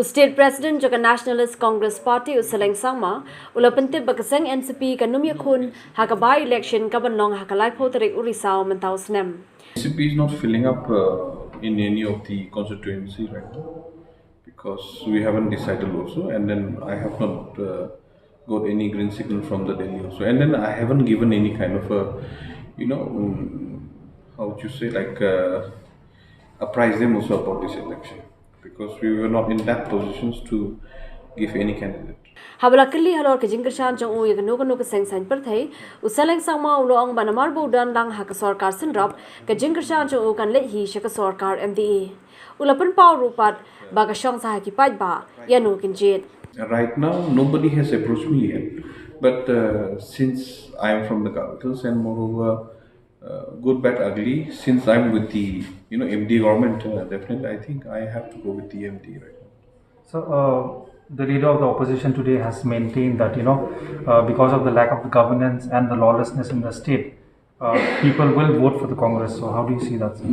State President of the Nationalist Congress Party Saleng Sangma ula pyntip seng NCP kanum iakhun hakabai election kaban long hakalai tarik Risaw mentau snem. NCP is not filling up in any of the constituency right now because we haven't decided also, and then I have not got any green signal from the Delhi also, and then I haven't given any kind of a how would you say, like apprise them also about this election, because we were not in that positions to give any candidate. Habalakili halor ke Kyrshan jong no seng sign per thai Saleng Sangma ulong banamar bodan lang hak sarkar sinrap ke Kyrshan jong kan le hi shaka sarkar MDA ulapan pau rupat baga shong sa ki pai ba yanu kinjit. Right now nobody has approached me yet, but since I am from the capitals, and moreover good, bad, ugly, since I'm with the MD government, definitely I think I have to go with the MD right now. So the leader of the opposition today has maintained that because of the lack of the governance and the lawlessness in the state, people will vote for the Congress. So how do you see that, sir?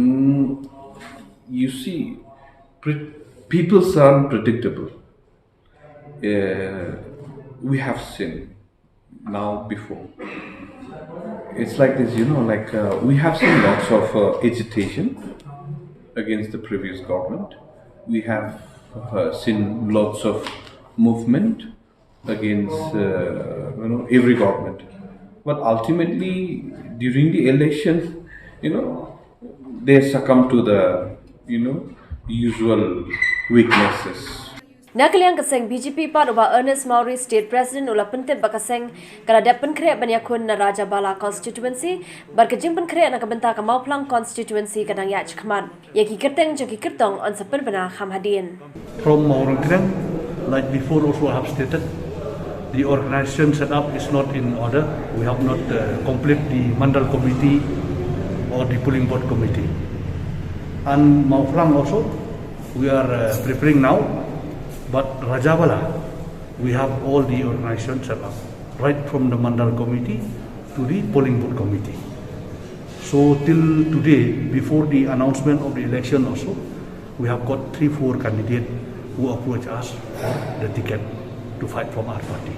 You see, people are unpredictable. We have seen now before. It's like this, we have seen lots of agitation against the previous government. We have seen lots of movement against every government. But ultimately, during the election, they succumb to the usual weaknesses. Nakaliang kaseng BJP part of Ernest Maori State President ula pyntip bakaseng kala depan kre banyakhun na Raja Bala constituency barkajing pen kre na kabenta ka Mauplang constituency kadang yach khaman yaki kerteng jaki kertong on sapen bana kham hadin. From Maurangkrang, like before also I have stated, the organization setup is not in order. We have not complete the Mandal committee or the polling board committee. And Mauplang also, we are preparing now. But Rajabala, we have all the organization set up, right from the Mandal committee to the polling board committee. So till today, before the announcement of the election also, we have got 3-4 candidates who approach us for the ticket to fight from our party.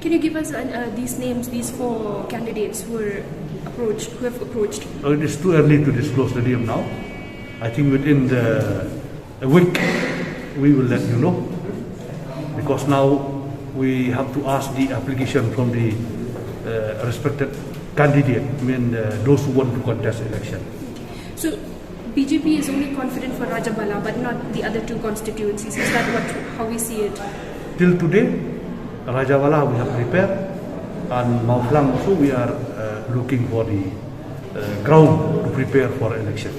Can you give us these names, these 4 candidates who have approached? It is too early to disclose the name now. I think within a week, we will let you know, because now we have to ask the application from the respected candidate, those who want to contest election. So BJP is only confident for Rajabala but not the other 2 constituencies. Is that how we see it? Till today, Rajabala we have prepared, and Mauplang also we are looking for the ground to prepare for election.